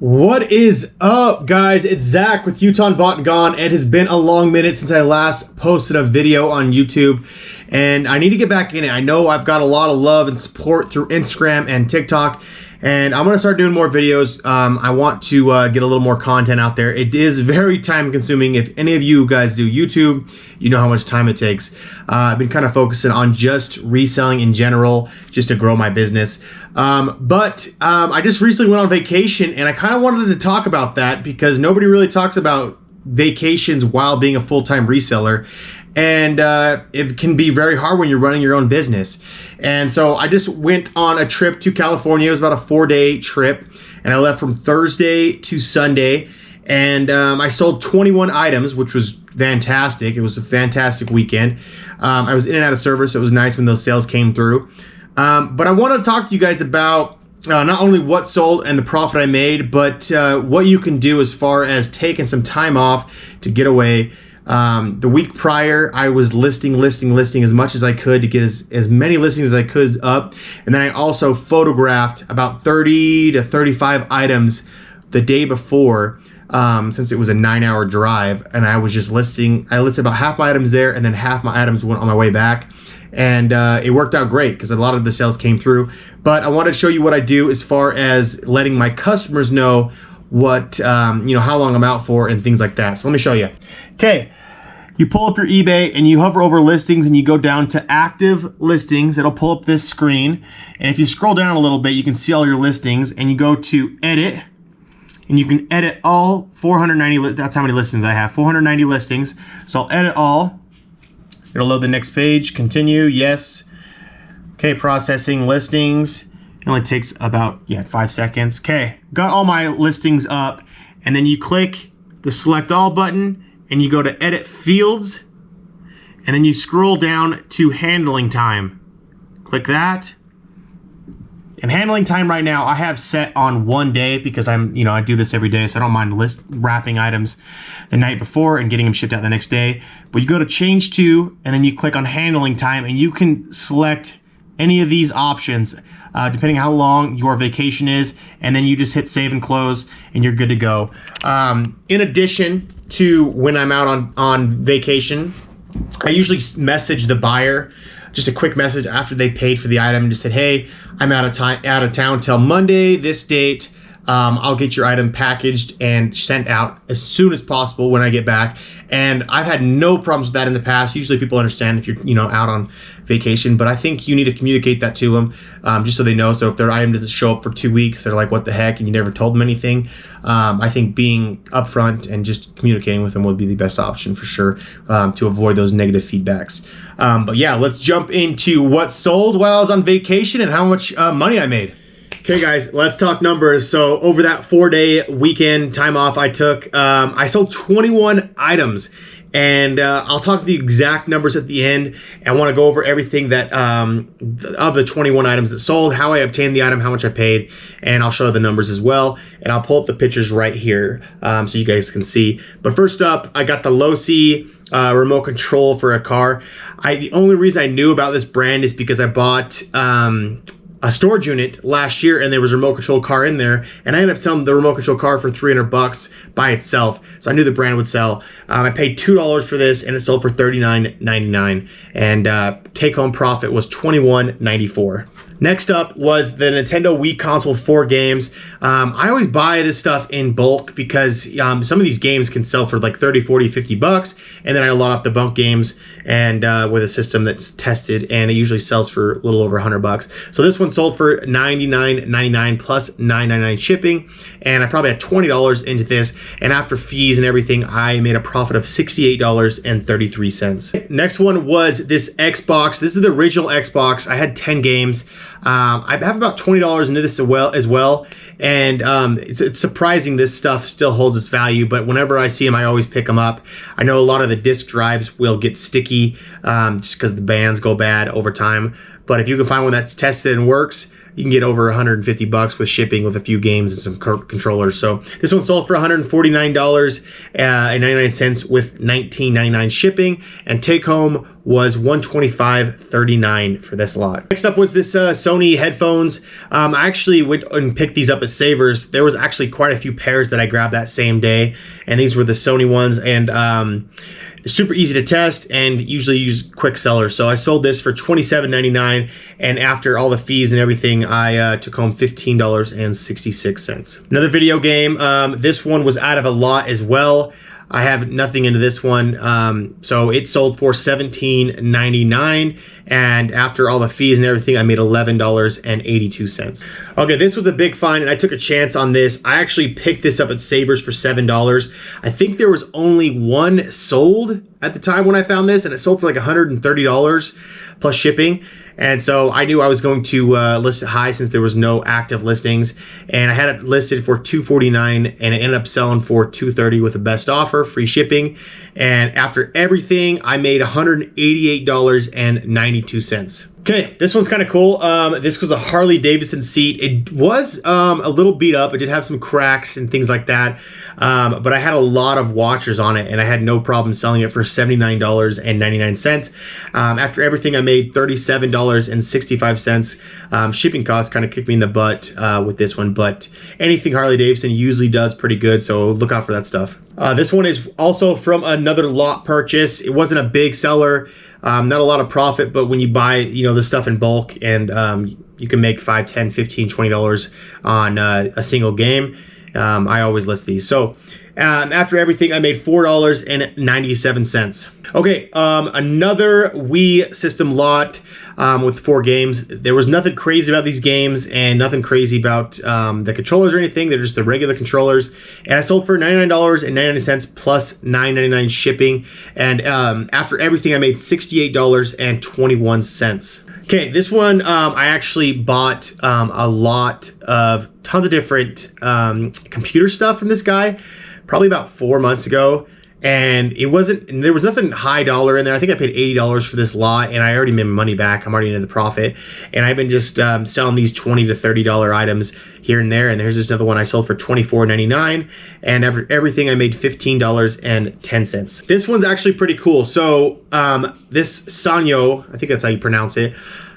What is up, guys? It's Zach with Utah Bought and Gone. It has been a long minute since I last posted a video on YouTube, and I need to get back in it. I know I've got a lot of love and support through Instagram and TikTok, and I'm gonna start doing more videos. I want to get a little more content out there. It is very time consuming. If any of you guys do YouTube, you know how much time it takes. I've been kind of focusing on just reselling in general, just to grow my business. But I just recently went on vacation, and I kind of wanted to talk about that because nobody really talks about vacations while being a full-time reseller. And it can be very hard when you're running your own business. And so I just went on a trip to California. It was about a 4-day trip, and I left from Thursday to Sunday. And I sold 21 items, which was fantastic. It was a fantastic weekend. I was in and out of service, so it was nice when those sales came through. But I want to talk to you guys about not only what sold and the profit I made, but what you can do as far as taking some time off to get away. The week prior, I was listing as much as I could to get as many listings as I could up. And then I also photographed about 30 to 35 items the day before, since it was a 9-hour drive, and I was just listing. I listed about half my items there, and then half my items went on my way back. And it worked out great because a lot of the sales came through. But I want to show you what I do as far as letting my customers know what, how long I'm out for and things like that. So let me show you. Okay, you pull up your eBay and you hover over listings and you go down to active listings. It'll pull up this screen. And if you scroll down a little bit, you can see all your listings, and you go to edit. And you can edit all 490, that's how many listings I have, 490 listings. So I'll edit all. It'll load the next page, continue, yes. Okay, processing listings. It only takes about, 5 seconds. Okay, got all my listings up, and then you click the select all button, and you go to edit fields, and then you scroll down to handling time. Click that. And handling time right now, I have set on 1 day because I do this every day, so I don't mind wrapping items the night before and getting them shipped out the next day. But you go to change to, and then you click on handling time, and you can select any of these options depending how long your vacation is, and then you just hit save and close, and you're good to go. In addition to when I'm out on vacation, I usually message the buyer just a quick message after they paid for the item and just said, hey, I'm out of town till Monday, this date. I'll get your item packaged and sent out as soon as possible when I get back. And I've had no problems with that in the past. Usually people understand if you're out on vacation, but I think you need to communicate that to them just so they know. So if their item doesn't show up for 2 weeks, they're like, what the heck? And you never told them anything. I think being upfront and just communicating with them would be the best option for sure, to avoid those negative feedbacks. But yeah, let's jump into what sold while I was on vacation and how much money I made. Okay guys, let's talk numbers. So over that 4-day weekend time off I took, I sold 21 items, and I'll talk the exact numbers at the end. I want to go over everything that of the 21 items that sold, how I obtained the item, how much I paid, and I'll show the numbers as well. And I'll pull up the pictures right here so you guys can see. But first up, I got the Low-C remote control for a car. The only reason I knew about this brand is because I bought a storage unit last year, and there was a remote control car in there, and I ended up selling the remote control car for $300 by itself. So I knew the brand would sell. I paid $2 for this, and it sold for $39.99, and take-home profit was $21.94. Next up was the Nintendo Wii console 4 games. I always buy this stuff in bulk because some of these games can sell for like 30, 40, 50 bucks. And then I load up the bunk games and with a system that's tested, and it usually sells for a little over 100 bucks. So this one sold for $99.99 plus $9.99 shipping. And I probably had $20 into this. And after fees and everything, I made a profit of $68.33. Next one was this Xbox. This is the original Xbox. I had 10 games. I have about $20 into this as well, and it's surprising this stuff still holds its value, but whenever I see them, I always pick them up. I know a lot of the disk drives will get sticky just because the bands go bad over time, but if you can find one that's tested and works, you can get over 150 bucks with shipping with a few games and some controllers. So this one sold for $149.99 with $19.99 shipping, and take home was $125.39 for this lot. Next up was this Sony headphones. I actually went and picked these up at Savers. There was actually quite a few pairs that I grabbed that same day, and these were the Sony ones, and they're super easy to test and usually use quick sellers. So I sold this for $27.99, and after all the fees and everything, I took home $15.66. Another video game. This one was out of a lot as well. I have nothing into this one, so it sold for $17.99, and after all the fees and everything, I made $11.82. Okay, this was a big find, and I took a chance on this. I actually picked this up at Savers for $7. I think there was only one sold at the time when I found this, and it sold for like $130 plus shipping. And so I knew I was going to list it high since there was no active listings, and I had it listed for $249, and it ended up selling for $230 with the best offer, free shipping. And after everything, I made $188.92. Okay, this one's kind of cool. This was a Harley Davidson seat. It was a little beat up. It did have some cracks and things like that, but I had a lot of watchers on it, and I had no problem selling it for $79.99. After everything, I made $37.65. Shipping costs kind of kicked me in the butt with this one, but anything Harley Davidson usually does pretty good, so look out for that stuff. This one is also from another lot purchase. It wasn't a big seller. Not a lot of profit, but when you buy, the stuff in bulk, and you can make $5, $10, $15, $20 on a single game. I always list these. So after everything, I made $4.97. Okay, another Wii system lot with 4 games. There was nothing crazy about these games and nothing crazy about the controllers or anything. They're just the regular controllers. And I sold for $99.99 plus $9.99 shipping. And after everything, I made $68.21. Okay, this one I actually bought a lot of tons of different computer stuff from this guy, probably about 4 months ago, and there was nothing high dollar in there. I think I paid $80 for this lot, and I already made my money back. I'm already into the profit, and I've been just selling these $20 to $30 items here and there. And there's just another one I sold for $24.99, and after everything, I made $15.10. This one's actually pretty cool. So this Sanyo, I think that's how you pronounce it,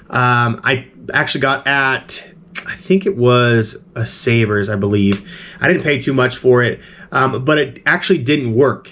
I actually got at, I think it was a Savers, I believe. I didn't pay too much for it, but it actually didn't work.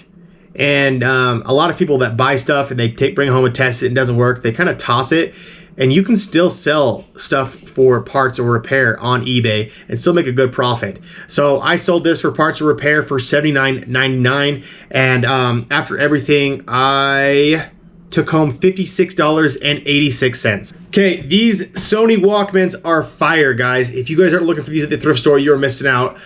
And a lot of people that buy stuff and they bring it home and test it and it doesn't work, they kind of toss it. And you can still sell stuff for parts or repair on eBay and still make a good profit. So I sold this for parts or repair for $79.99. And after everything, I took home $56.86. Okay, these Sony Walkmans are fire, guys. If you guys aren't looking for these at the thrift store, you're missing out.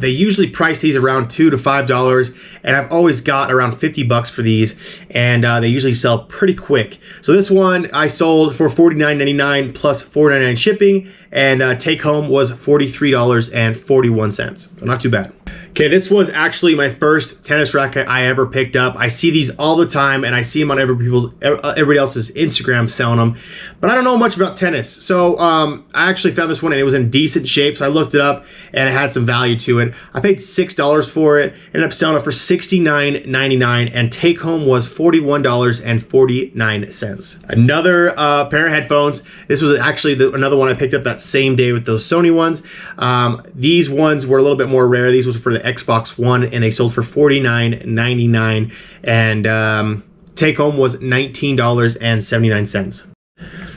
They usually price these around $2 to $5, and I've always got around 50 bucks for these, and they usually sell pretty quick. So this one I sold for $49.99 plus $4.99 shipping, and take home was $43.41. So not too bad. Okay, this was actually my first tennis racket I ever picked up. I see these all the time, and I see them on everybody else's Instagram selling them, but I don't know much about tennis. So I actually found this one, and it was in decent shape, so I looked it up, and it had some value to it. I paid $6 for it, ended up selling it for $69.99, and take home was $41.49. Another pair of headphones. This was actually another one I picked up that same day with those Sony ones. These ones were a little bit more rare. These was for the Xbox One, and they sold for $49.99, and take home was $19.79.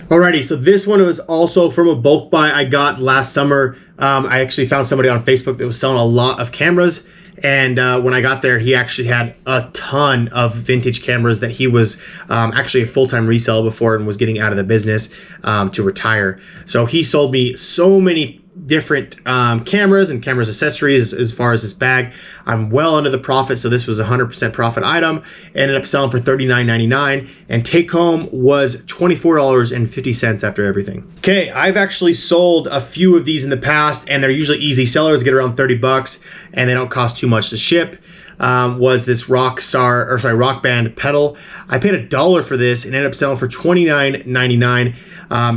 Alrighty, so this one was also from a bulk buy I got last summer. I actually found somebody on Facebook that was selling a lot of cameras, and when I got there, he actually had a ton of vintage cameras that he was actually a full-time reseller before and was getting out of the business to retire. So he sold me so many different cameras and cameras accessories as far as this bag. I'm well under the profit, so this was a 100% profit item. Ended up selling for $39.99, and take home was $24.50 after everything. Okay, I've actually sold a few of these in the past, and they're usually easy sellers, get around 30 bucks, and they don't cost too much to ship. was this Rock Band pedal. I paid $1 for this and ended up selling for $29.99.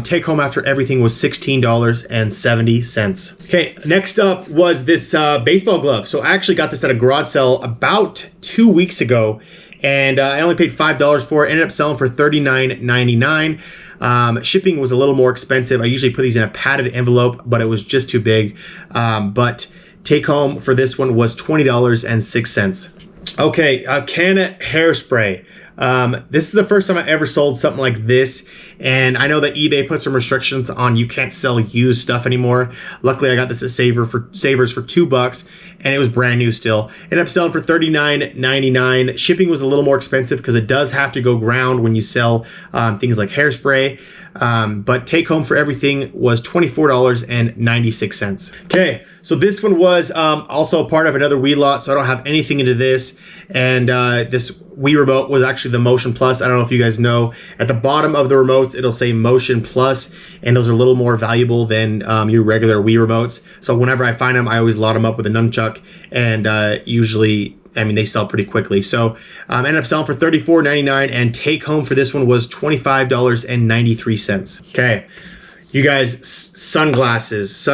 Take home after everything was $16.70. Okay, next up was this baseball glove. So I actually got this at a garage sale about 2 weeks ago, and I only paid $5 for it. Ended up selling for $39.99. Shipping was a little more expensive. I usually put these in a padded envelope, but it was just too big. But take home for this one was $20.06. Okay, Canna hairspray. This is the first time I ever sold something like this, and I know that eBay put some restrictions on you can't sell used stuff anymore. Luckily, I got this at Savers for $2, and it was brand new still. Ended up selling for $39.99. Shipping was a little more expensive because it does have to go ground when you sell things like hairspray. But take home for everything was $24.96. Okay, so this one was also a part of another Wii lot, so I don't have anything into this. And this Wii remote was actually the Motion Plus. I don't know if you guys know. At the bottom of the remotes, it'll say Motion Plus, and those are a little more valuable than your regular Wii remotes. So whenever I find them, I always lot them up with a nunchuck, and usually, I mean, they sell pretty quickly. So ended up selling for $34.99, and take home for this one was $25.93. Okay, you guys, sunglasses.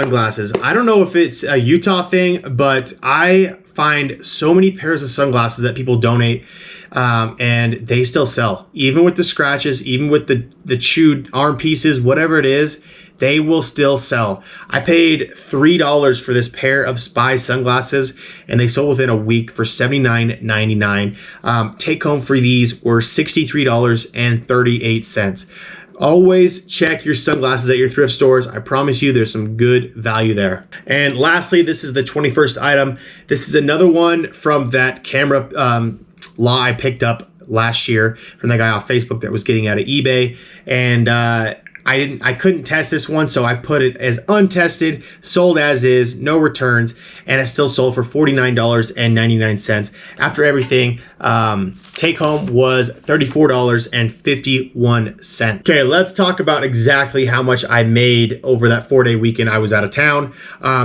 I don't know if it's a Utah thing, but I find so many pairs of sunglasses that people donate, and they still sell. Even with the scratches, even with the chewed arm pieces, whatever it is, they will still sell. I paid $3 for this pair of Spy sunglasses, and they sold within a week for $79.99. Take home for these were $63.38. Always check your sunglasses at your thrift stores. I promise you there's some good value there. And lastly, this is the 21st item. This is another one from that camera law I picked up last year from the guy off Facebook that was getting out of eBay. And I couldn't test this one, so I put it as untested, sold as is, no returns, and it still sold for $49.99. After everything, take home was $34.51. Okay, let's talk about exactly how much I made over that 4-day weekend I was out of town.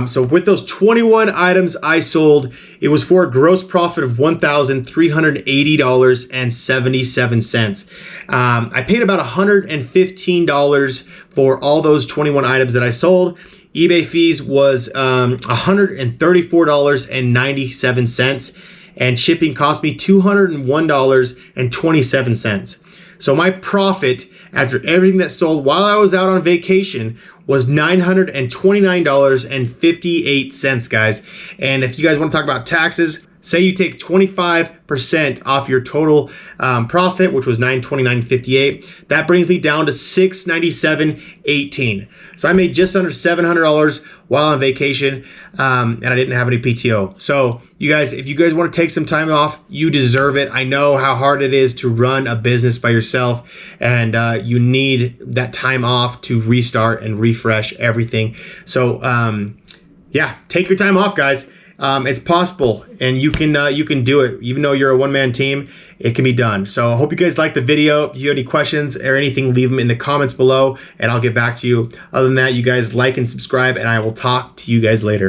So with those 21 items I sold, it was for a gross profit of $1,380.77. I paid about $115 for all those 21 items that I sold. eBay fees was $134.97, and shipping cost me $201.27. So my profit after everything that sold while I was out on vacation was $929.58, guys. And if you guys want to talk about taxes, say you take 25% off your total profit, which was $929.58. That brings me down to $697.18. So I made just under $700 while on vacation, and I didn't have any PTO. So you guys, if you guys want to take some time off, you deserve it. I know how hard it is to run a business by yourself, and you need that time off to restart and refresh everything. So yeah, take your time off, guys. It's possible, and you can do it. Even though you're a one-man team, it can be done. So I hope you guys liked the video. If you have any questions or anything, leave them in the comments below, and I'll get back to you. Other than that, you guys like and subscribe, and I will talk to you guys later.